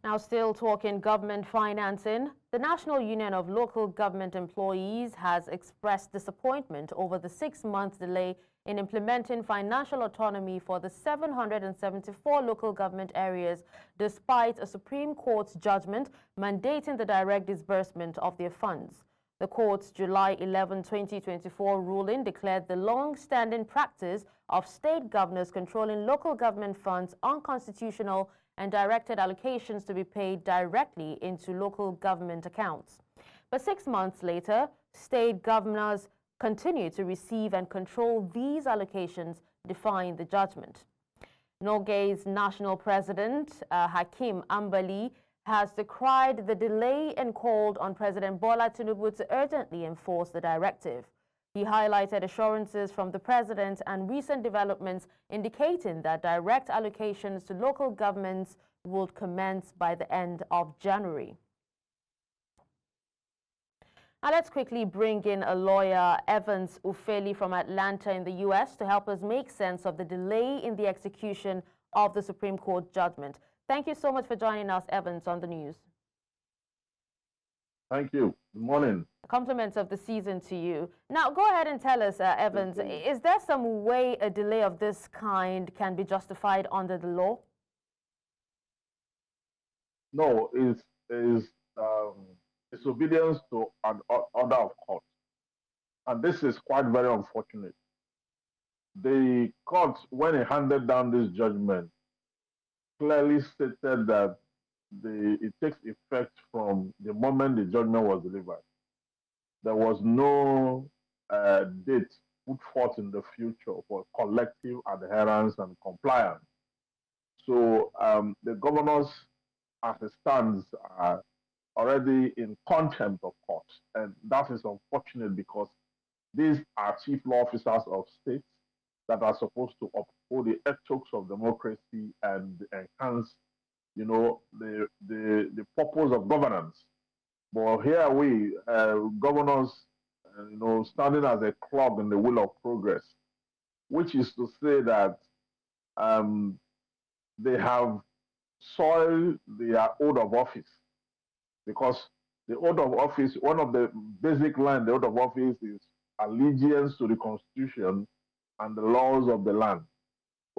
Now, still talking government financing, the National Union of Local Government Employees has expressed disappointment over the 6-month delay in implementing financial autonomy for the 774 local government areas, despite a Supreme Court's judgment mandating the direct disbursement of their funds. The court's July 11, 2024 ruling declared the long-standing practice of state governors controlling local government funds unconstitutional and directed allocations to be paid directly into local government accounts. But 6 months later, state governors continue to receive and control these allocations, defying the judgment. NULGE's national president, Hakeem Ambali, has decried the delay and called on President Bola Tinubu to urgently enforce the directive. He highlighted assurances from the president and recent developments indicating that direct allocations to local governments would commence by the end of January. Now let's quickly bring in a lawyer, Evans Ufeli from Atlanta in the U.S., to help us make sense of the delay in the execution of the Supreme Court judgment. Thank you so much for joining us, Evans, on the news. Thank you. Good morning. Compliments of the season to you. Now, go ahead and tell us, Evans, is there some way a delay of this kind can be justified under the law? No, it's disobedience to an order of court. And this is quite very unfortunate. The court, when it handed down this judgment, clearly stated that it takes effect from the moment the judgment was delivered. There was no date put forth in the future for collective adherence and compliance. So the governors, as it stands, are already in contempt of court. And that is unfortunate because these are chief law officers of states that are supposed to uphold the ethics of democracy and enhance, the purpose of governance. But here we, governors, standing as a clog in the wheel of progress, which is to say that they have soiled their oath of office. Because the oath of office, one of the basic lines, the oath of office is allegiance to the Constitution and the laws of the land.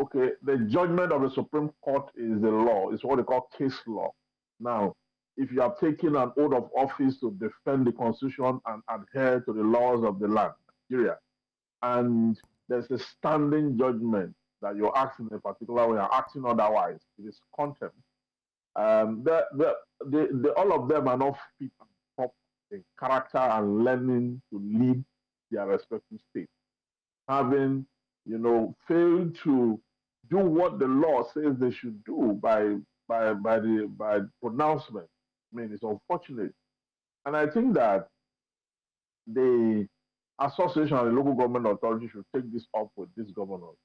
Okay, the judgment of the Supreme Court is the law. It's what they call case law. Now, if you are taking an oath of office to defend the Constitution and adhere to the laws of the land, Nigeria, and there's a standing judgment that you're acting in a particular way, you're acting otherwise, it is contempt. All of them are not fit for the character and learning to lead their respective states. Having, failed to do what the law says they should do by pronouncement. I mean, it's unfortunate. And I think that the association and the local government authority should take this up with these governors.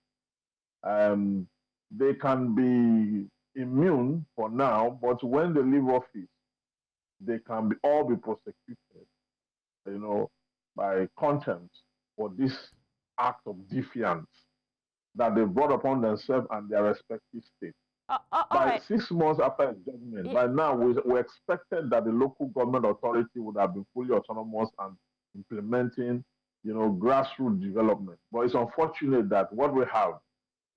They can be immune for now, but when they leave office, they can all be prosecuted, by contempt for this act of defiance that they brought upon themselves and their respective states. By 6 months after judgment, by now we expected that the local government authority would have been fully autonomous and implementing, grassroots development. But it's unfortunate that what we have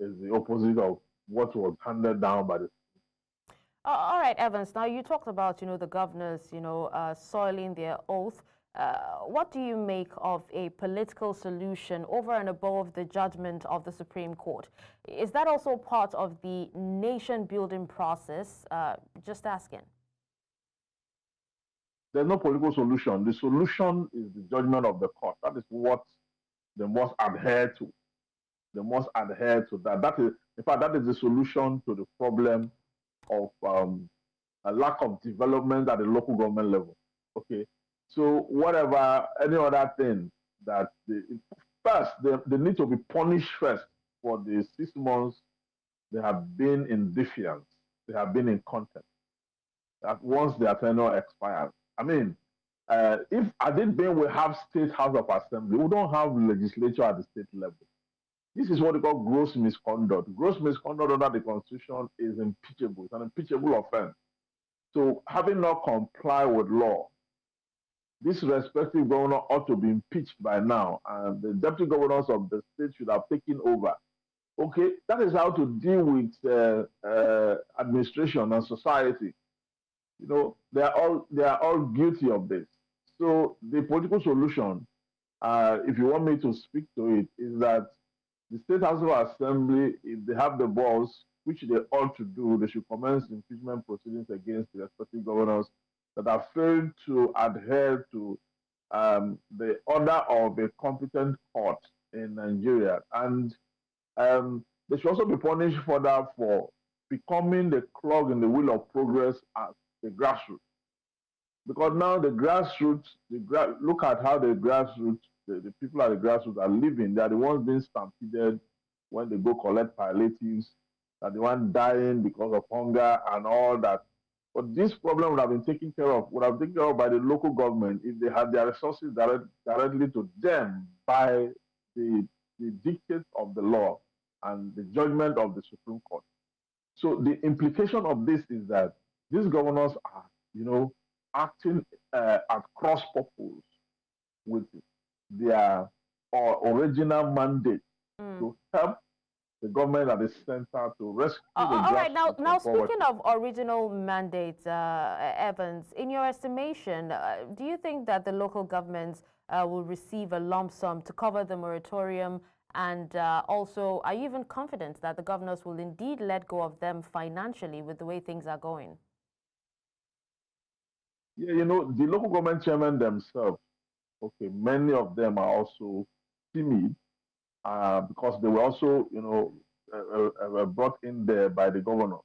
is the opposite of what was handed down by the. All right, Evans. Now you talked about, the governors, soiling their oath. What do you make of a political solution over and above the judgment of the Supreme Court? Is that also part of the nation-building process? Just asking. There's no political solution. The solution is the judgment of the court. That is what they must adhere to. They must adhere to that. That is, in fact, that is the solution to the problem of a lack of development at the local government level. Okay. So whatever, any other thing that they need to be punished first for the 6 months they have been in defiance, they have been in contempt. That once their tenure expires, I mean, if I didn't think we have state house of assembly, we don't have legislature at the state level. This is what we call gross misconduct. Gross misconduct under the Constitution is impeachable. It's an impeachable offense. So having not complied with law, this respective governor ought to be impeached by now, and the deputy governors of the state should have taken over. Okay, that is how to deal with administration and society. You know, they are all guilty of this. So the political solution, if you want me to speak to it, is that the State House of Assembly, if they have the balls, which they ought to do, they should commence impeachment proceedings against the respective governors that have failed to adhere to the order of a competent court in Nigeria. And they should also be punished further for becoming the clog in the wheel of progress at the grassroots. Because now the grassroots, look at how the grassroots, the people at the grassroots are living. They are the ones being stampeded when they go collect palliatives, are the ones dying because of hunger and all that. But this problem would have been taken care of, by the local government if they had their resources directly to them by the dictates of the law and the judgment of the Supreme Court. So the implication of this is that these governors are, acting at cross purpose with their original mandate to help the government at the center to rescue the grassroots. All right, now speaking of original mandates, Evans, in your estimation, do you think that the local governments will receive a lump sum to cover the moratorium? And also, are you even confident that the governors will indeed let go of them financially with the way things are going? Yeah, the local government chairmen themselves, okay, many of them are also timid because they were also, brought in there by the governor.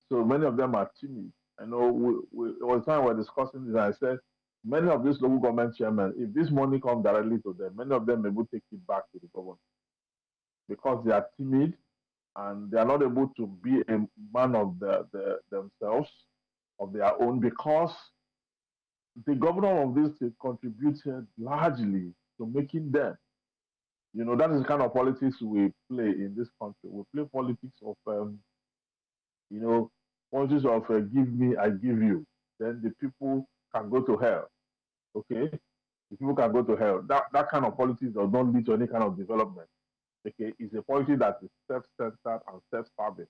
So many of them are timid. I know there was time we were discussing this, and I said, many of these local government chairmen, if this money comes directly to them, many of them will take it back to the government because they are timid and they are not able to be a man of themselves, of their own, because the governor of this state contributed largely to making them. That is the kind of politics we play in this country. We play politics of, politics of give me, I give you. Then the people can go to hell. Okay? The people can go to hell. That kind of politics does not lead to any kind of development. Okay? It's a policy that is self-centered and self-serving.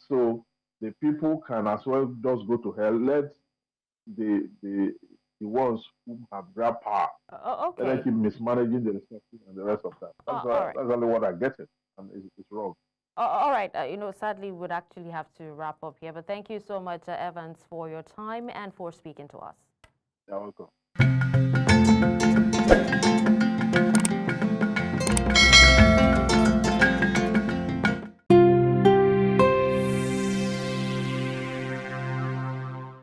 So the people can as well just go to hell. Let the ones who have grabbed power. Okay. Let them keep mismanaging the resources and the rest of that. That's only what I get it, and it's wrong. All right. Sadly, we would actually have to wrap up here. But thank you so much, Evans, for your time and for speaking to us. You're welcome.